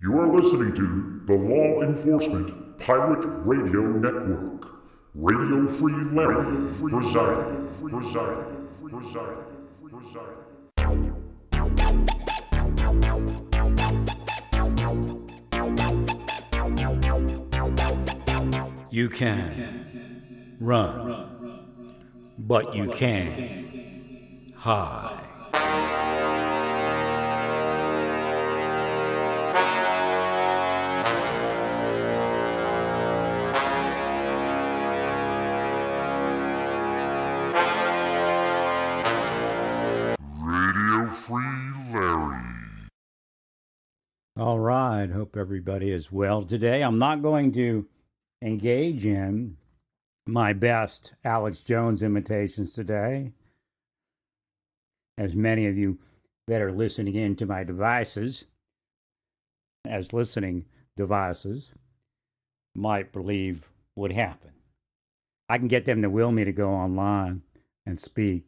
You are listening to the Law Enforcement Pirate Radio Network. Radio Free Larry presiding. You can run, but you can't hide. Radio Free Larry. All right, hope everybody is well today. I'm not going to engage in my best Alex Jones imitations today, as many of you that are listening in to my devices, as listening devices, might believe would happen. I can get them to will me to go online and speak.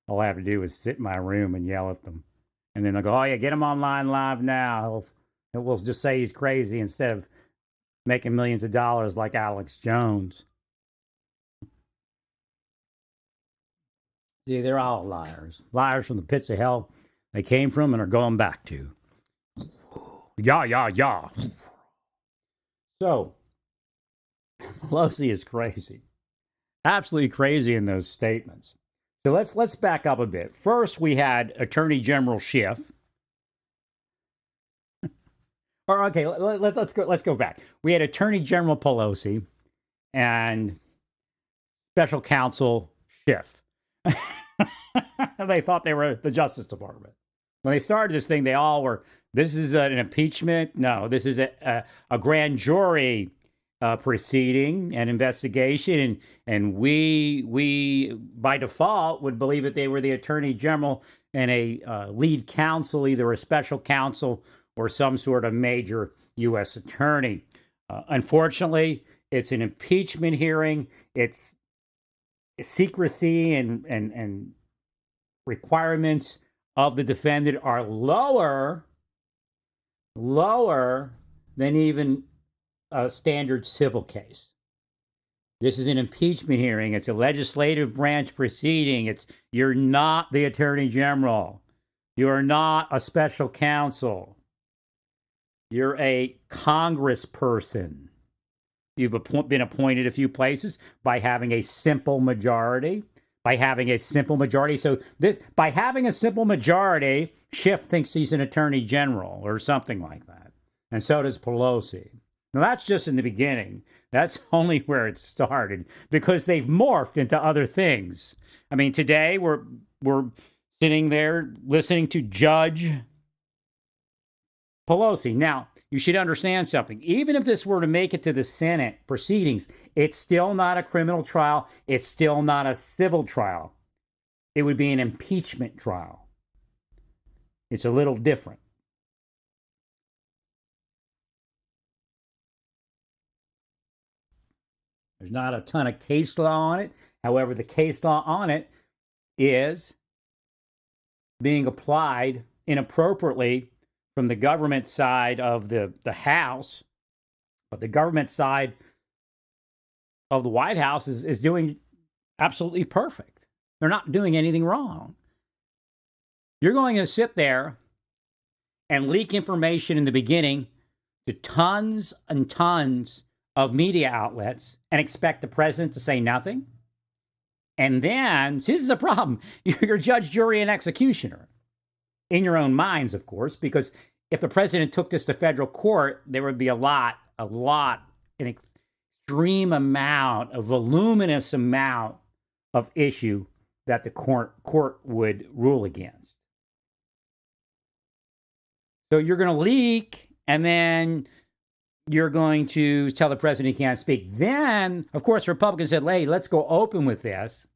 All I have to do is sit in my room and yell at them. And then they'll go, oh yeah, get him online live now. We'll just say he's crazy instead of making millions of dollars like Alex Jones. See, they're all liars. Liars from the pits of hell they came from and are going back to. Yeah. So, Pelosi is crazy. Absolutely crazy in those statements. So let's back up a bit. First, we had Attorney General Schiff. Or okay, let's go back. We had Attorney General Pelosi and Special Counsel Schiff. They thought they were the Justice Department. When they started this thing, they all were, this is an impeachment. No, this is a grand jury proceeding and investigation. And we by default would believe that they were the Attorney General and a lead counsel, either a special counsel or some sort of major U.S. attorney. Unfortunately, it's an impeachment hearing. It's secrecy and requirements of the defendant are lower than even a standard civil case. This is an impeachment hearing. It's a legislative branch proceeding. You're not the Attorney General. You are not a special counsel. You're a congressperson. You've been appointed a few places by having a simple majority. So by having a simple majority, Schiff thinks he's an attorney general or something like that. And so does Pelosi. Now, that's just in the beginning. That's only where it started because they've morphed into other things. I mean, today we're sitting there listening to Judge Pelosi. Now, you should understand something. Even if this were to make it to the Senate proceedings, it's still not a criminal trial. It's still not a civil trial. It would be an impeachment trial. It's a little different. There's not a ton of case law on it. However, the case law on it is being applied inappropriately from the government side of the House, but the government side of the White House is doing absolutely perfect. They're not doing anything wrong. You're going to sit there and leak information in the beginning to tons and tons of media outlets and expect the president to say nothing? And then, see, this is the problem. You're judge, jury, and executioner. In your own minds, of course, because if the president took this to federal court, there would be an extreme amount, a voluminous amount of issue that the court would rule against. So you're going to leak, and then you're going to tell the president he can't speak. Then, of course, Republicans said, hey, let's go open with this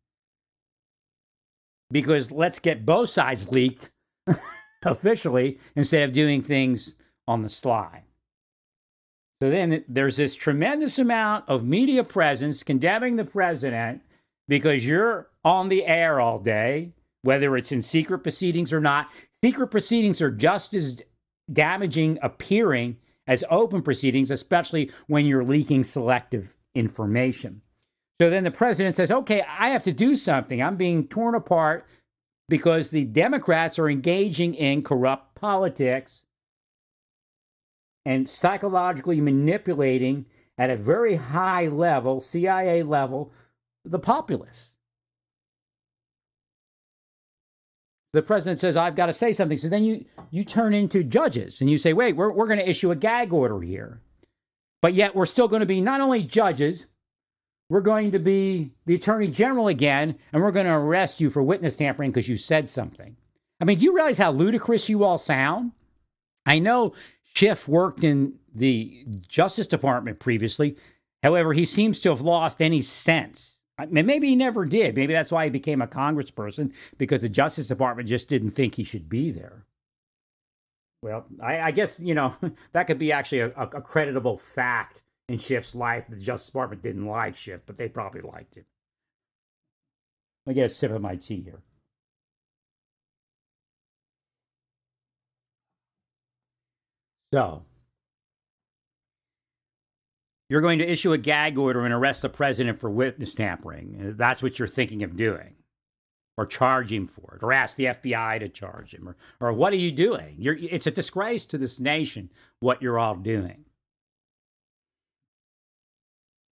because let's get both sides leaked officially instead of doing things on the sly. So then there's this tremendous amount of media presence condemning the president because you're on the air all day, whether it's in secret proceedings or not. Secret proceedings are just as damaging appearing as open proceedings, especially when you're leaking selective information. So then the president says, okay, I have to do something. I'm being torn apart because the Democrats are engaging in corrupt politics and psychologically manipulating at a very high level, CIA level, the populace. The president says, I've got to say something. So then you turn into judges and you say, wait, we're going to issue a gag order here. But yet we're still going to be not only judges, we're going to be the attorney general again, and we're going to arrest you for witness tampering because you said something. I mean, do you realize how ludicrous you all sound? I know Schiff worked in the Justice Department previously. However, he seems to have lost any sense. Maybe he never did. Maybe that's why he became a congressperson, because the Justice Department just didn't think he should be there. Well, I guess, that could be actually a creditable fact in Schiff's life. The Justice Department didn't like Schiff, but they probably liked him. Let me get a sip of my tea here. So, you're going to issue a gag order and arrest the president for witness tampering. That's what you're thinking of doing. Or charge him for it. Or ask the FBI to charge him. Or what are you doing? It's a disgrace to this nation what you're all doing.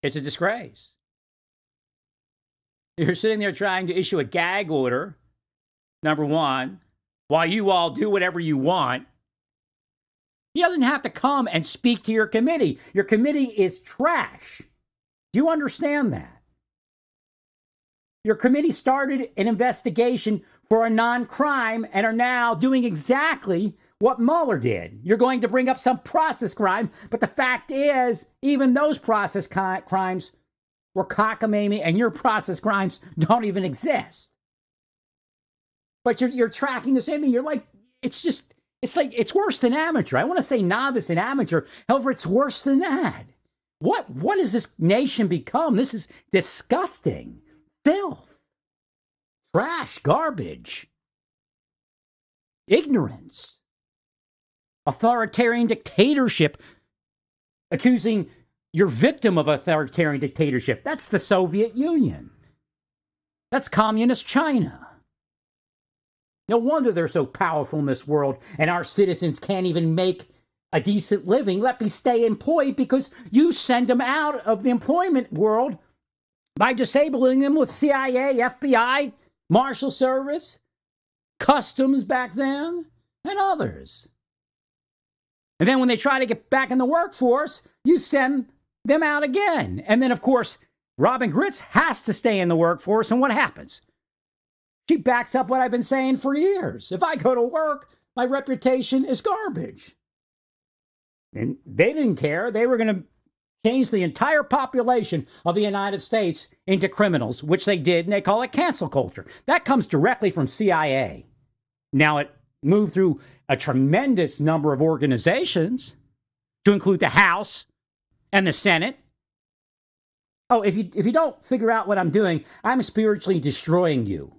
It's a disgrace. You're sitting there trying to issue a gag order, number one, while you all do whatever you want. He doesn't have to come and speak to your committee. Your committee is trash. Do you understand that? Your committee started an investigation for a non-crime and are now doing exactly what Mueller did. You're going to bring up some process crime, but the fact is, even those process crimes were cockamamie, and your process crimes don't even exist. But you're tracking the same thing. You're like, it's worse than amateur. I want to say novice and amateur. However, it's worse than that. What has this nation become? This is disgusting. Filth. Trash. Garbage. Ignorance. Authoritarian dictatorship. Accusing your victim of authoritarian dictatorship. That's the Soviet Union. That's communist China. No wonder they're so powerful in this world, and our citizens can't even make a decent living. Let me stay employed because you send them out of the employment world by disabling them with CIA, FBI, Marshal Service, Customs back then, and others. And then when they try to get back in the workforce, you send them out again. And then, of course, Robin Gritz has to stay in the workforce, and what happens? She backs up what I've been saying for years. If I go to work, my reputation is garbage. And they didn't care. They were going to change the entire population of the United States into criminals, which they did, and they call it cancel culture. That comes directly from CIA. Now, it moved through a tremendous number of organizations, to include the House and the Senate. Oh, if you don't figure out what I'm doing, I'm spiritually destroying you.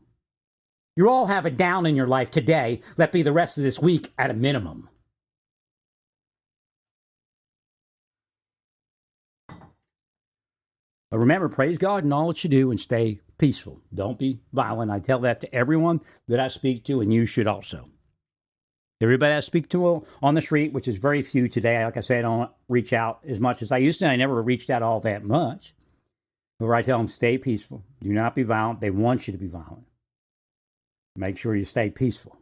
You all have a down in your life today. Let be the rest of this week at a minimum. But remember, praise God in all that you do and stay peaceful. Don't be violent. I tell that to everyone that I speak to, and you should also. Everybody I speak to on the street, which is very few today. Like I said, I don't reach out as much as I used to. I never reached out all that much. Where I tell them, stay peaceful. Do not be violent. They want you to be violent. Make sure you stay peaceful.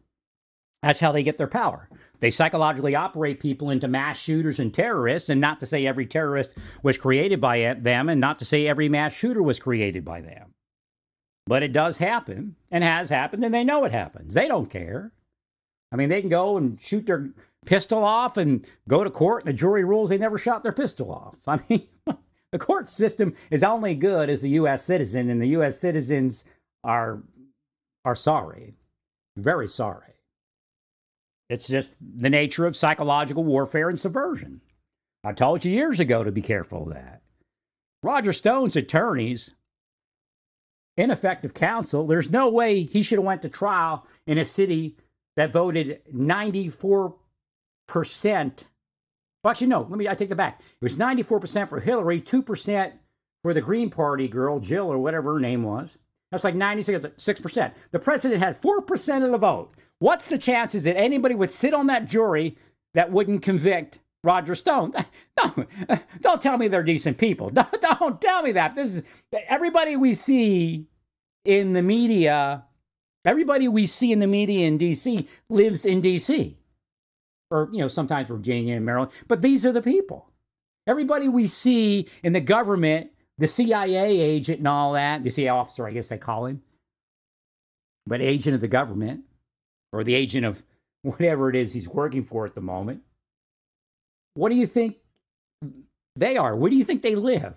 That's how they get their power. They psychologically operate people into mass shooters and terrorists, and not to say every terrorist was created by them, and not to say every mass shooter was created by them. But it does happen, and has happened, and they know it happens. They don't care. I mean, they can go and shoot their pistol off and go to court, and the jury rules they never shot their pistol off. I mean, the court system is only good as a U.S. citizen, and the U.S. citizens are sorry. Very sorry. It's just the nature of psychological warfare and subversion. I told you years ago to be careful of that. Roger Stone's attorneys, ineffective counsel, there's no way he should have went to trial in a city that voted 94% Well, actually, no. I take that back. It was 94% for Hillary, 2% for the Green Party girl, Jill, or whatever her name was. That's like 96%. The president had 4% of the vote. What's the chances that anybody would sit on that jury that wouldn't convict Roger Stone? Don't tell me they're decent people. Don't tell me that. This is everybody we see in the media. Everybody we see in the media in D.C. lives in D.C. or, sometimes Virginia and Maryland. But these are the people. Everybody we see in the government, the CIA agent and all that, the CIA officer, I guess they call him, but agent of the government or the agent of whatever it is he's working for at the moment. What do you think they are? Where do you think they live?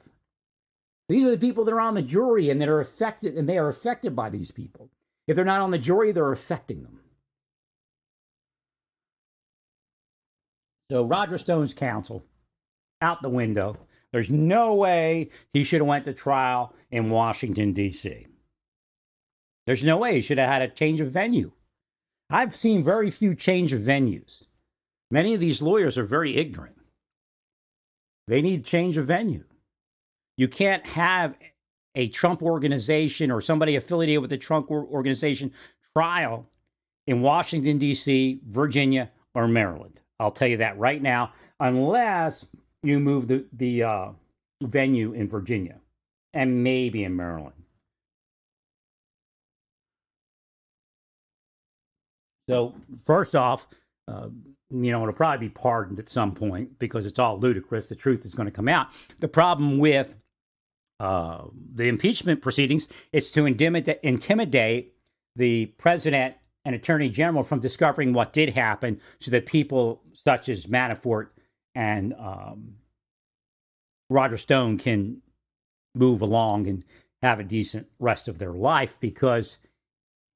These are the people that are on the jury and that are affected, and they are affected by these people. If they're not on the jury, they're affecting them. So Roger Stone's counsel, out the window. There's no way he should have went to trial in Washington, D.C. There's no way he should have had a change of venue. I've seen very few change of venues. Many of these lawyers are very ignorant. They need change of venue. You can't have a Trump organization or somebody affiliated with the Trump organization trial in Washington, D.C., Virginia, or Maryland. I'll tell you that right now, unless you move the venue in Virginia and maybe in Maryland. So first off, it'll probably be pardoned at some point because it's all ludicrous. The truth is going to come out. The problem with the impeachment proceedings is to intimidate the president and attorney general from discovering what did happen so that people such as Manafort and Roger Stone can move along and have a decent rest of their life because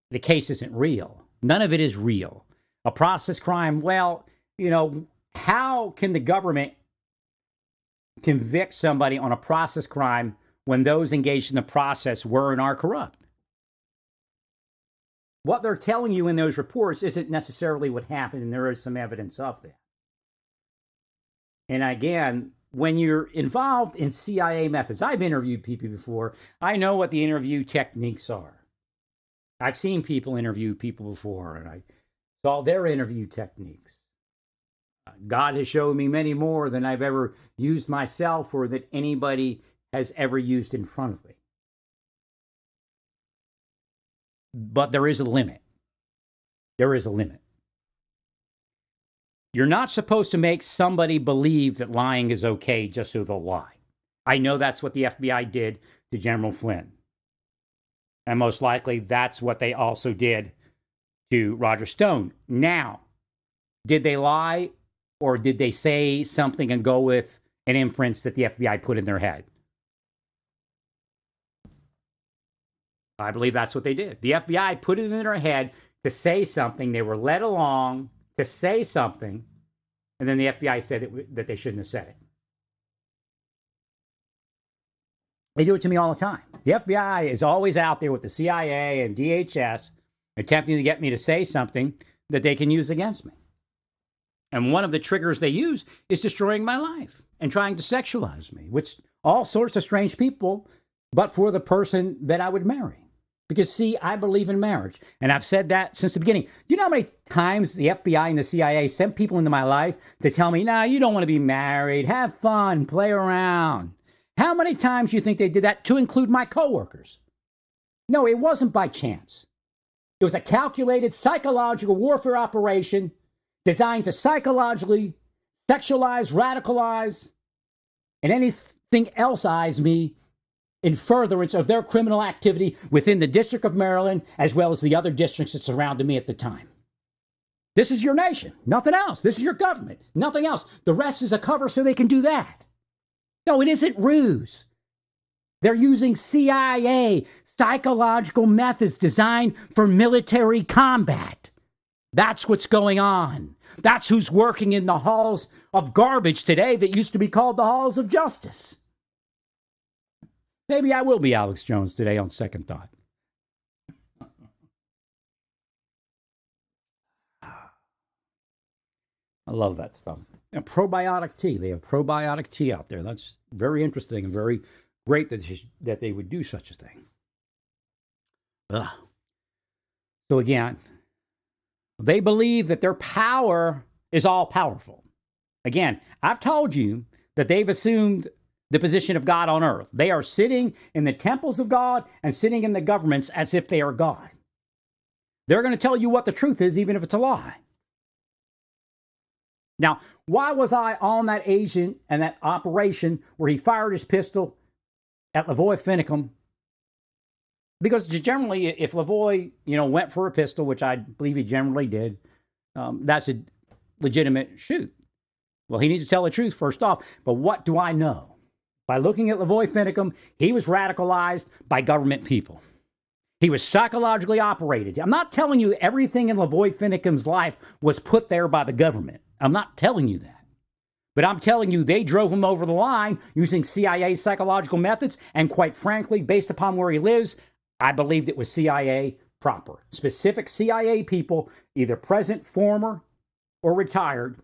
the case isn't real. None of it is real. A process crime, well, how can the government convict somebody on a process crime when those engaged in the process were and are corrupt? What they're telling you in those reports isn't necessarily what happened, and there is some evidence of that. And again, when you're involved in CIA methods, I've interviewed people before. I know what the interview techniques are. I've seen people interview people before, and I saw their interview techniques. God has shown me many more than I've ever used myself or that anybody has ever used in front of me. But there is a limit. There is a limit. You're not supposed to make somebody believe that lying is okay just so they'll lie. I know that's what the FBI did to General Flynn. And most likely that's what they also did to Roger Stone. Now, did they lie or did they say something and go with an inference that the FBI put in their head? I believe that's what they did. The FBI put it in their head to say something. They were led along to say something, and then the FBI said that they shouldn't have said it. They do it to me all the time. The FBI is always out there with the CIA and DHS attempting to get me to say something that they can use against me. And one of the triggers they use is destroying my life and trying to sexualize me, which all sorts of strange people, but for the person that I would marry. Because, see, I believe in marriage. And I've said that since the beginning. Do you know how many times the FBI and the CIA sent people into my life to tell me, no, you don't want to be married. Have fun. Play around. How many times do you think they did that to include my coworkers? No, it wasn't by chance. It was a calculated psychological warfare operation designed to psychologically sexualize, radicalize, and anything else-ize me in furtherance of their criminal activity within the District of Maryland, as well as the other districts that surrounded me at the time. This is your nation. Nothing else. This is your government. Nothing else. The rest is a cover so they can do that. No, it isn't ruse. They're using CIA psychological methods designed for military combat. That's what's going on. That's who's working in the halls of garbage today that used to be called the halls of justice. Maybe I will be Alex Jones today on second thought. I love that stuff. And probiotic tea. They have probiotic tea out there. That's very interesting and very great that they would do such a thing. Ugh. So again, they believe that their power is all powerful. Again, I've told you that they've assumed the position of God on earth. They are sitting in the temples of God and sitting in the governments as if they are God. They're going to tell you what the truth is, even if it's a lie. Now, why was I on that agent and that operation where he fired his pistol at Lavoy Finicum? Because generally, if Lavoy, went for a pistol, which I believe he generally did, that's a legitimate shoot. Well, he needs to tell the truth first off. But what do I know? By looking at Lavoy Finicum, he was radicalized by government people. He was psychologically operated. I'm not telling you everything in Lavoy Finicum's life was put there by the government. I'm not telling you that. But I'm telling you, they drove him over the line using CIA psychological methods. And quite frankly, based upon where he lives, I believed it was CIA proper. Specific CIA people, either present, former, or retired,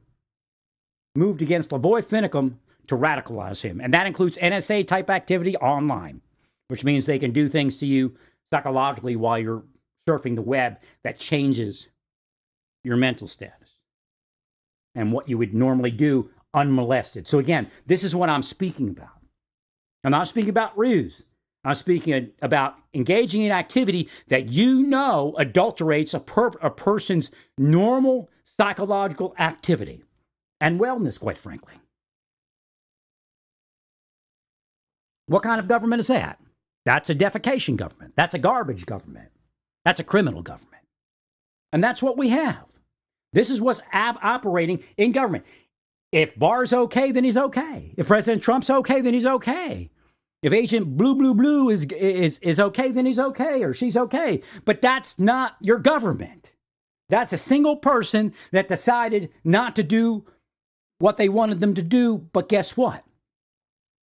moved against Lavoy Finicum to radicalize him. And that includes NSA-type activity online, which means they can do things to you psychologically while you're surfing the web that changes your mental status and what you would normally do unmolested. So again, this is what I'm speaking about. I'm not speaking about ruse. I'm speaking about engaging in activity that adulterates a person's normal psychological activity and wellness, quite frankly. What kind of government is that? That's a defecation government. That's a garbage government. That's a criminal government. And that's what we have. This is what's operating in government. If Barr's okay, then he's okay. If President Trump's okay, then he's okay. If Agent Blue is okay, then he's okay, or she's okay. But that's not your government. That's a single person that decided not to do what they wanted them to do. But guess what?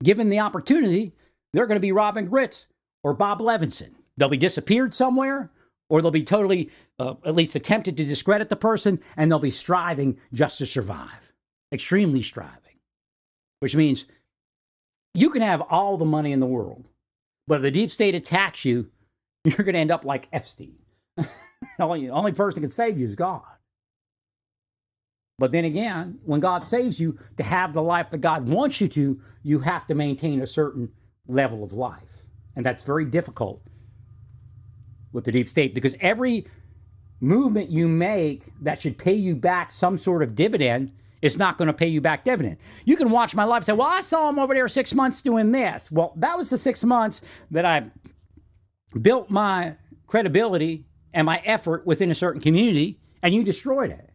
Given the opportunity, they're going to be Robin Gritz or Bob Levinson. They'll be disappeared somewhere, or they'll be totally, at least attempted to discredit the person, and they'll be striving just to survive. Extremely striving. Which means you can have all the money in the world, but if the deep state attacks you, you're going to end up like Epstein. The only person that can save you is God. But then again, when God saves you, to have the life that God wants you to, you have to maintain a certain level of life. And that's very difficult with the deep state, because every movement you make that should pay you back some sort of dividend is not going to pay you back dividend. You can watch my life and say, well, I saw him over there 6 months doing this. Well, that was the 6 months that I built my credibility and my effort within a certain community, and you destroyed it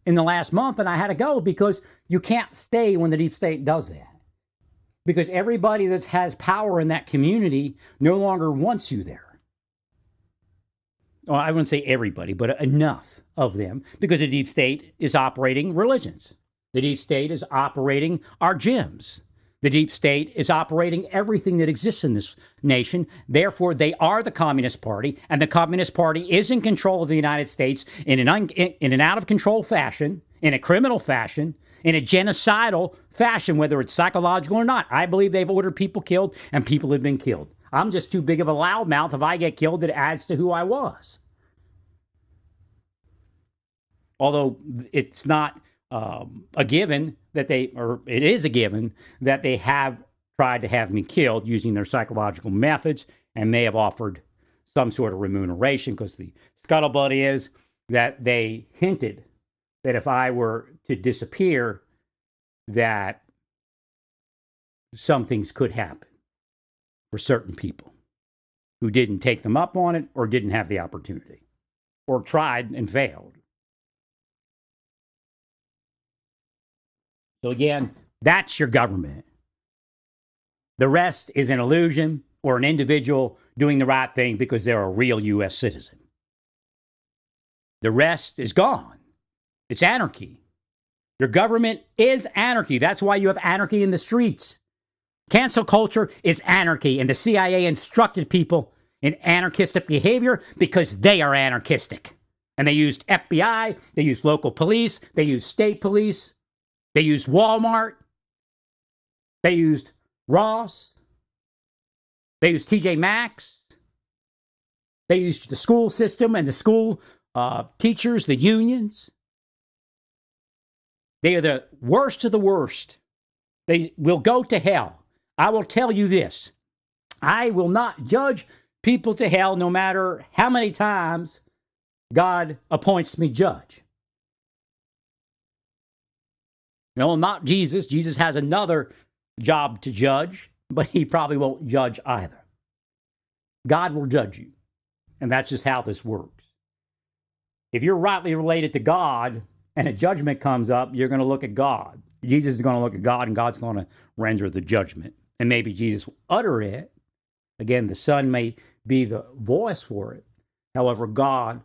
in the last month, and I had to go because you can't stay when the deep state does that. Because everybody that has power in that community no longer wants you there. Well, I wouldn't say everybody, but enough of them, because the deep state is operating religions. The deep state is operating our gyms. The deep state is operating everything that exists in this nation. Therefore, they are the Communist Party, and the Communist Party is in control of the United States in an out-of-control fashion, in a criminal fashion, in a genocidal fashion, whether it's psychological or not. I believe they've ordered people killed, and people have been killed. I'm just too big of a loudmouth. If I get killed, it adds to who I was. Although it's not a given that it is a given that they have tried to have me killed using their psychological methods and may have offered some sort of remuneration, because the scuttlebutt is that they hinted that if I were to disappear, that some things could happen for certain people who didn't take them up on it or didn't have the opportunity or tried and failed. So again, that's your government. The rest is an illusion or an individual doing the right thing because they're a real U.S. citizen. The rest is gone. It's anarchy. Your government is anarchy. That's why you have anarchy in the streets. Cancel culture is anarchy, and the CIA instructed people in anarchistic behavior because they are anarchistic. And they used FBI, they used local police, they used state police, They used Walmart. They used Ross. They used TJ Maxx. They used the school system and the school teachers, the unions. They are the worst of the worst. They will go to hell. I will tell you this. I will not judge people to hell no matter how many times God appoints me judge. No, not Jesus. Jesus has another job to judge, but he probably won't judge either. God will judge you. And that's just how this works. If you're rightly related to God and a judgment comes up, you're going to look at God. Jesus is going to look at God, and God's going to render the judgment. And maybe Jesus will utter it. Again, the Son may be the voice for it. However, God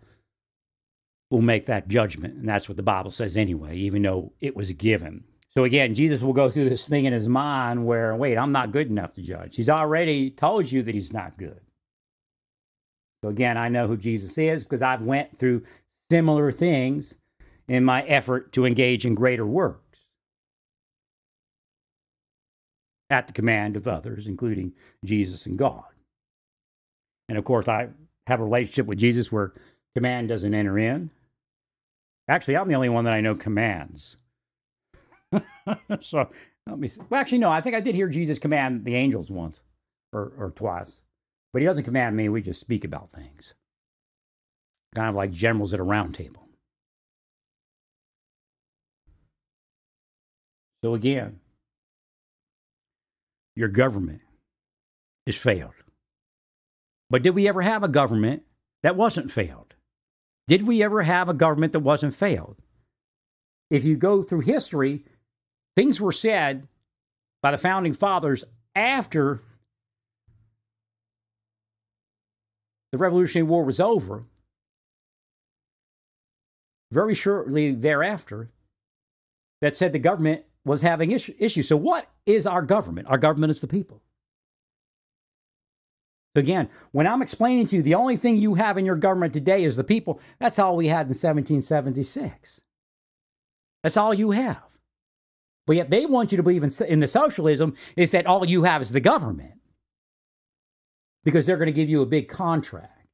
will make that judgment. And that's what the Bible says anyway, even though it was given. So again, Jesus will go through this thing in his mind where, wait, I'm not good enough to judge. He's already told you that he's not good. So again, I know who Jesus is because I've went through similar things in my effort to engage in greater works at the command of others, including Jesus and God. And of course, I have a relationship with Jesus where command doesn't enter in. Actually, I'm the only one that I know commands. So let me see. Well, actually, no, I think I did hear Jesus command the angels once or twice. But he doesn't command me. We just speak about things. Kind of like generals at a round table. So again, your government is failed. But did we ever have a government that wasn't failed? Did we ever have a government that wasn't failed? If you go through history, things were said by the founding fathers after the Revolutionary War was over, very shortly thereafter, that said the government was having issues. So what is our government? Our government is the people. Again, when I'm explaining to you the only thing you have in your government today is the people, that's all we had in 1776. That's all you have. But yet they want you to believe in the socialism is that all you have is the government. Because they're going to give you a big contract.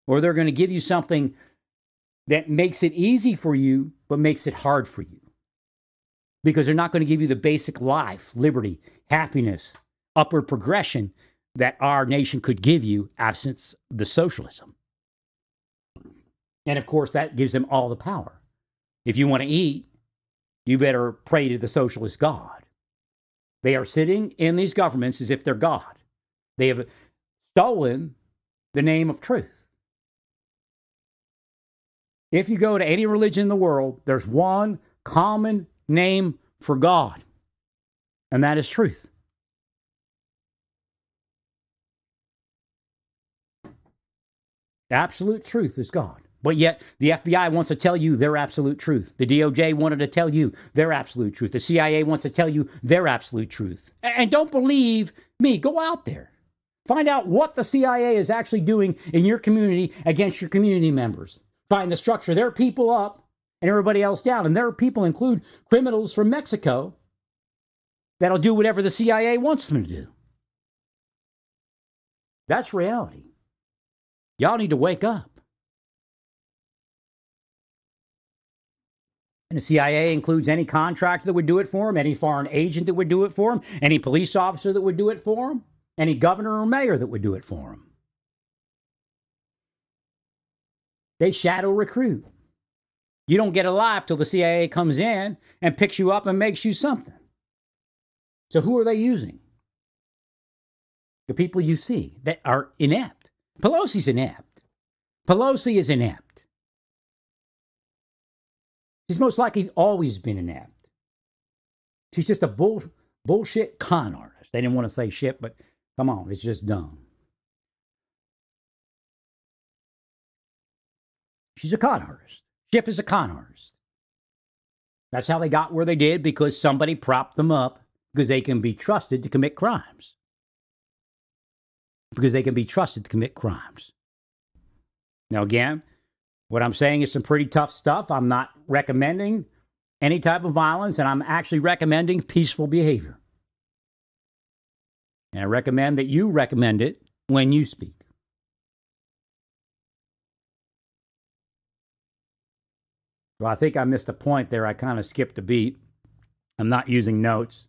Or they're going to give you something that makes it easy for you, but makes it hard for you. Because they're not going to give you the basic life, liberty, happiness, upward progression that our nation could give you absent the socialism. And of course, that gives them all the power. If you want to eat, you better pray to the socialist God. They are sitting in these governments as if they're God. They have stolen the name of truth. If you go to any religion in the world, there's one common name for God, and that is truth. Absolute truth is God. But yet the FBI wants to tell you their absolute truth. The DOJ wanted to tell you their absolute truth. The CIA wants to tell you their absolute truth. And don't believe me. Go out there. Find out what the CIA is actually doing in your community against your community members. Trying to structure their people up and everybody else down. And their people include criminals from Mexico that'll do whatever the CIA wants them to do. That's reality. Y'all need to wake up. And the CIA includes any contractor that would do it for him, any foreign agent that would do it for him, any police officer that would do it for him, any governor or mayor that would do it for him. They shadow recruit. You don't get alive till the CIA comes in and picks you up and makes you something. So who are they using? The people you see that are inept. Pelosi's inept. Pelosi is inept. She's most likely always been inept. She's just a bullshit con artist. They didn't want to say shit, but come on, it's just dumb. She's a con artist. Schiff is a con artist. That's how they got where they did, because somebody propped them up because they can be trusted to commit crimes. Because they can be trusted to commit crimes. Now, again, what I'm saying is some pretty tough stuff. I'm not recommending any type of violence, and I'm actually recommending peaceful behavior. And I recommend that you recommend it when you speak. Well, I think I missed a point there. I kind of skipped a beat. I'm not using notes.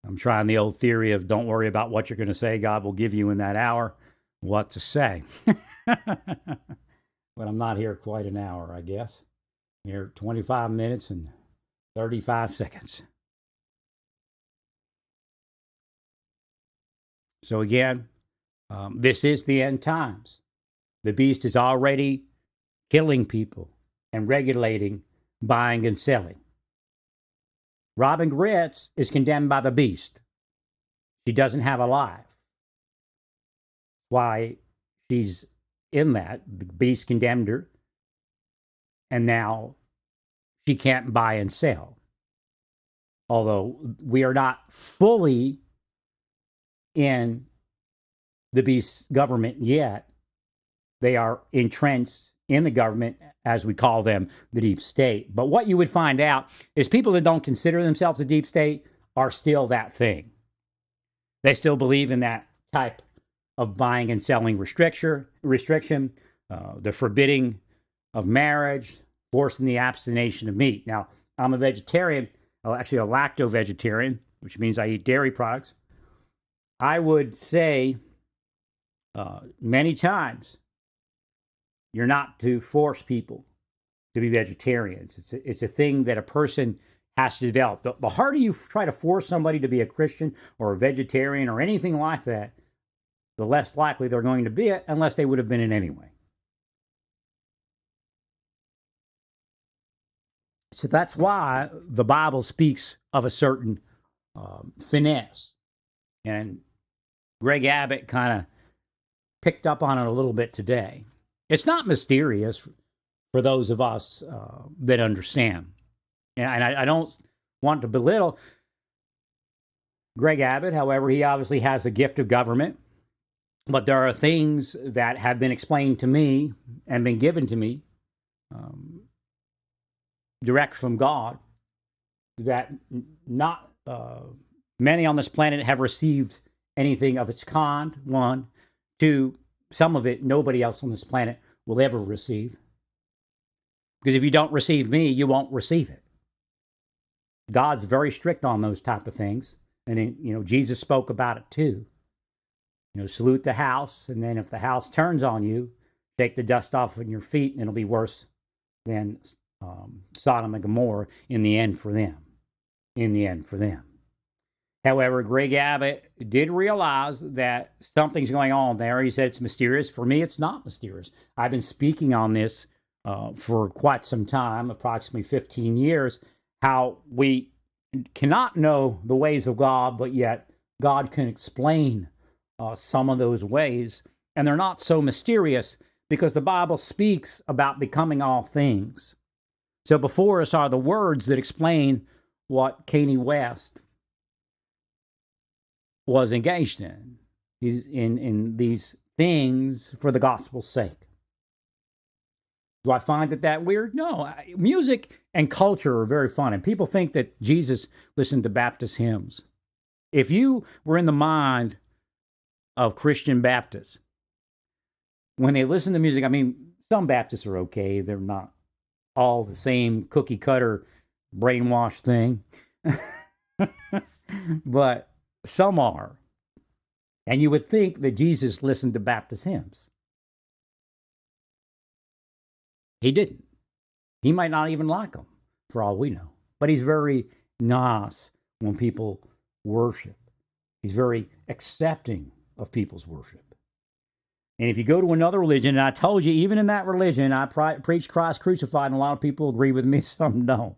I'm trying the old theory of don't worry about what you're going to say. God will give you in that hour what to say. But I'm not here quite an hour, I guess. I'm here 25 minutes and 35 seconds. So again, this is the end times. The beast is already killing people and regulating buying and selling. Robin Gritz is condemned by the beast. She doesn't have a life. Why she's in that. The beast condemned her. And now she can't buy and sell. Although we are not fully in the beast's government yet, they are entrenched in the government, as we call them, the deep state. But what you would find out is people that don't consider themselves a deep state are still that thing. They still believe in that type of buying and selling restriction, the forbidding of marriage, forcing the abstination of meat. Now, I'm a vegetarian, actually a lacto-vegetarian, which means I eat dairy products. I would say many times, you're not to force people to be vegetarians. It's a thing that a person has to develop. The harder you try to force somebody to be a Christian or a vegetarian or anything like that, the less likely they're going to be it, unless they would have been it anyway. So that's why the Bible speaks of a certain finesse. And Greg Abbott kind of picked up on it a little bit today. It's not mysterious for those of us that understand. And I don't want to belittle Greg Abbott. However, he obviously has a gift of government. But there are things that have been explained to me and been given to me direct from God that not many on this planet have received anything of its kind, one. Two, some of it nobody else on this planet will ever receive. Because if you don't receive me, you won't receive it. God's very strict on those type of things. And, Jesus spoke about it too. Salute the house, and then if the house turns on you, take the dust off of your feet, and it'll be worse than Sodom and Gomorrah in the end for them. However, Greg Abbott did realize that something's going on there. He said it's mysterious. For me, it's not mysterious. I've been speaking on this for quite some time, approximately 15 years, how we cannot know the ways of God, but yet God can explain some of those ways. And they're not so mysterious because the Bible speaks about becoming all things. So before us are the words that explain what Kanye West was engaged in these things for the gospel's sake. Do I find that weird? No. Music and culture are very fun, and people think that Jesus listened to Baptist hymns. If you were in the mind of Christian Baptists, when they listen to music, some Baptists are okay. They're not all the same cookie cutter brainwashed thing. But some are. And you would think that Jesus listened to Baptist hymns. He didn't. He might not even like them, for all we know. But he's very nice when people worship. He's very accepting of people's worship. And if you go to another religion, and I told you, even in that religion, I preach Christ crucified, and a lot of people agree with me, some don't.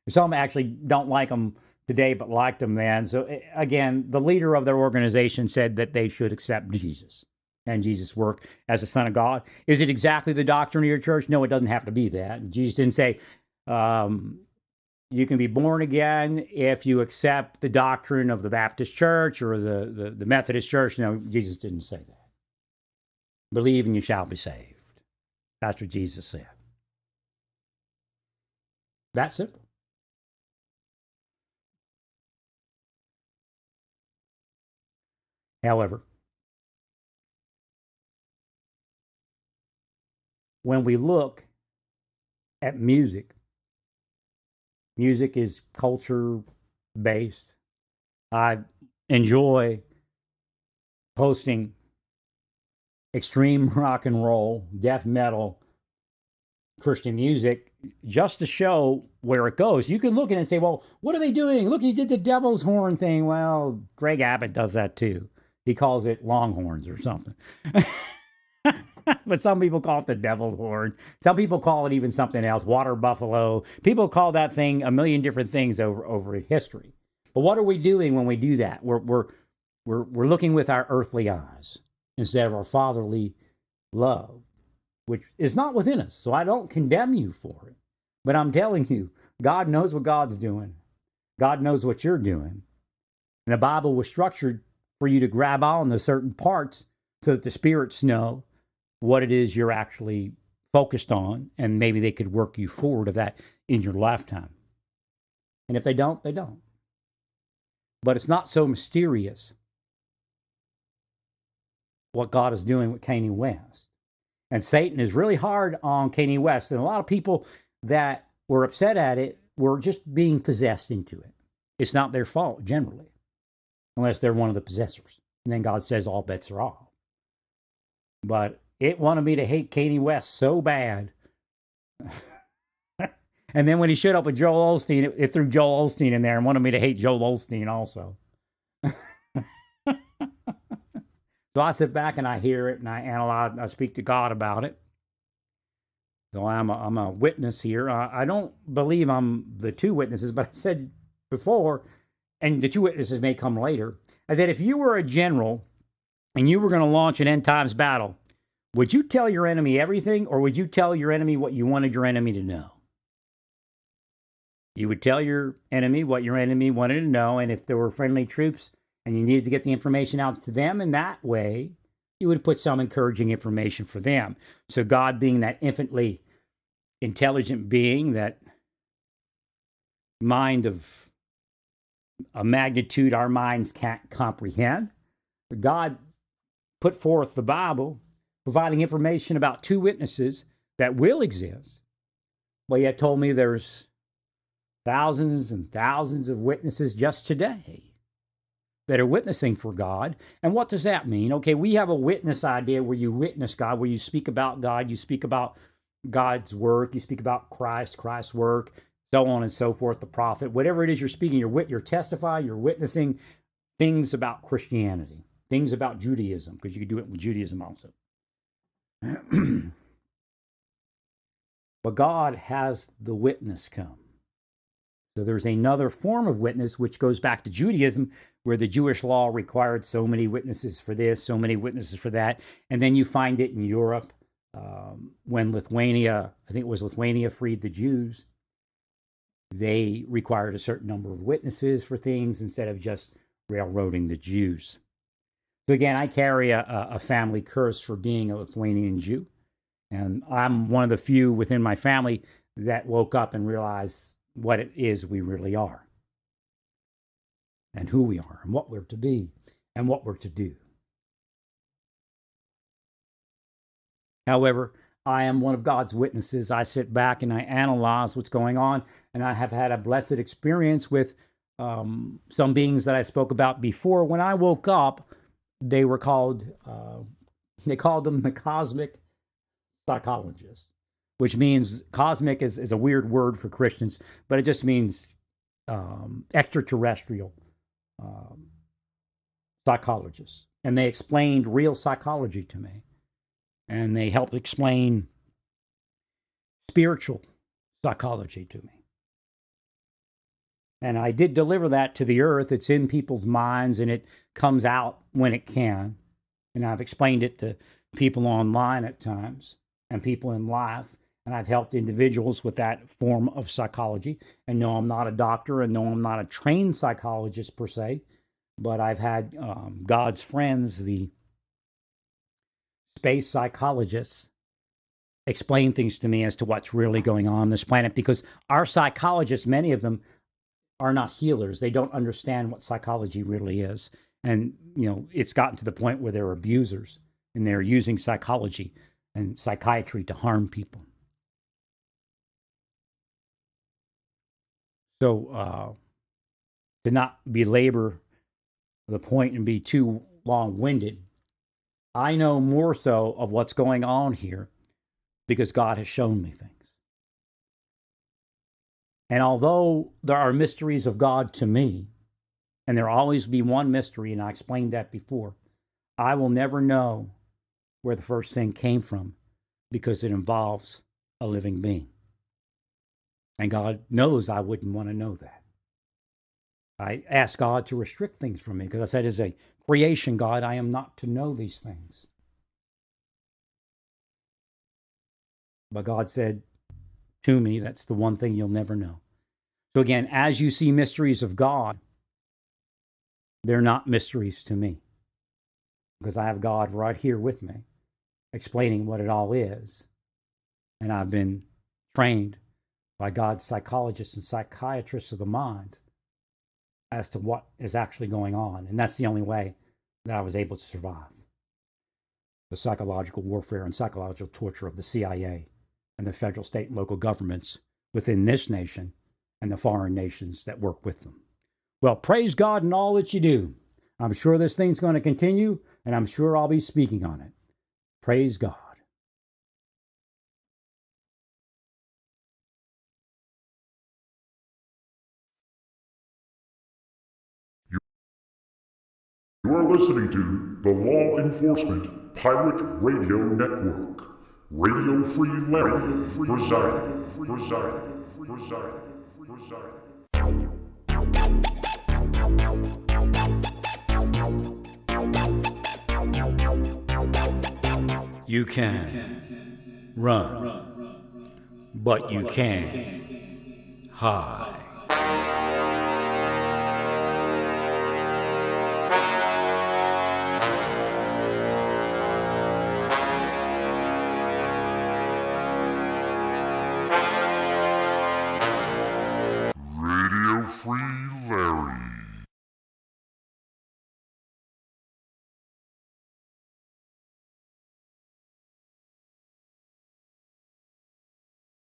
Some actually don't like him today, but liked him then. So again, the leader of their organization said that they should accept Jesus and Jesus' work as the Son of God. Is it exactly the doctrine of your church? No, it doesn't have to be that. Jesus didn't say you can be born again if you accept the doctrine of the Baptist church or the Methodist church. No, Jesus didn't say that. Believe and you shall be saved. That's what Jesus said. That's simple. However, when we look at music, music is culture based. I enjoy posting extreme rock and roll, death metal, Christian music just to show where it goes. You can look at it and say, well, what are they doing? Look, he did the devil's horn thing. Well, Greg Abbott does that too. He calls it longhorns or something. But some people call it the devil's horn. Some people call it even something else, water buffalo. People call that thing a million different things over history. But what are we doing when we do that? We're looking with our earthly eyes instead of our fatherly love, which is not within us. So I don't condemn you for it. But I'm telling you, God knows what God's doing. God knows what you're doing. And the Bible was structured for you to grab on to certain parts so that the spirits know what it is you're actually focused on, and maybe they could work you forward of that in your lifetime. And if they don't, they don't. But it's not so mysterious what God is doing with Kanye West. And Satan is really hard on Kanye West. And a lot of people that were upset at it were just being possessed into it. It's not their fault, generally, unless they're one of the possessors. And then God says all bets are off. But it wanted me to hate Kanye West so bad. And then when he showed up with Joel Osteen, it threw Joel Osteen in there and wanted me to hate Joel Osteen also. So I sit back and I hear it and I analyze and I speak to God about it. So I'm a witness here. I don't believe I'm the two witnesses, but I said before, and the two witnesses may come later, I said if you were a general and you were going to launch an end times battle, would you tell your enemy everything, or would you tell your enemy what you wanted your enemy to know? You would tell your enemy what your enemy wanted to know, and if there were friendly troops and you needed to get the information out to them in that way, you would put some encouraging information for them. So God, being that infinitely intelligent being, that mind of a magnitude our minds can't comprehend, God put forth the Bible, providing information about two witnesses that will exist. Well, yet told me there's thousands and thousands of witnesses just today that are witnessing for God. And what does that mean? Okay, we have a witness idea where you witness God, where you speak about God, you speak about God's work, you speak about Christ's work, so on and so forth, the prophet, whatever it is you're speaking, you're testifying, you're witnessing things about Christianity, things about Judaism, because you can do it with Judaism also. But God has the witness come. So there's another form of witness, which goes back to Judaism, where the Jewish law required so many witnesses for this, so many witnesses for that. And then you find it in Europe when Lithuania, I think it was Lithuania, freed the Jews. They required a certain number of witnesses for things instead of just railroading the Jews. So again, I carry a family curse for being a Lithuanian Jew. And I'm one of the few within my family that woke up and realized what it is we really are, and who we are, and what we're to be, and what we're to do. However, I am one of God's witnesses. I sit back and I analyze what's going on, and I have had a blessed experience with some beings that I spoke about before. When I woke up, they were called, they called them the cosmic psychologists, which means cosmic is a weird word for Christians, but it just means extraterrestrial psychologists. And they explained real psychology to me. And they helped explain spiritual psychology to me. And I did deliver that to the earth. It's in people's minds and it comes out when it can. And I've explained it to people online at times and people in life. And I've helped individuals with that form of psychology. And no, I'm not a doctor, and no, I'm not a trained psychologist per se, but I've had God's friends, the space psychologists, explain things to me as to what's really going on this planet, because our psychologists, many of them, are not healers. They don't understand what psychology really is. And, it's gotten to the point where they're abusers and they're using psychology and psychiatry to harm people. So, to not belabor the point and be too long-winded, I know more so of what's going on here because God has shown me things. And although there are mysteries of God to me, and there'll always be one mystery, and I explained that before, I will never know where the first sin came from because it involves a living being. And God knows I wouldn't want to know that. I asked God to restrict things from me because I said, as a creation God, I am not to know these things. But God said to me, that's the one thing you'll never know. So again, as you see mysteries of God, they're not mysteries to me because I have God right here with me explaining what it all is. And I've been trained by God's psychologists and psychiatrists of the mind as to what is actually going on. And that's the only way that I was able to survive the psychological warfare and psychological torture of the CIA and the federal, state, and local governments within this nation and the foreign nations that work with them. Well, praise God in all that you do. I'm sure this thing's going to continue, and I'm sure I'll be speaking on it. Praise God. You are listening to the Law Enforcement Pirate Radio Network. Radio Free Larry, presiding. You can run, but you can't hide.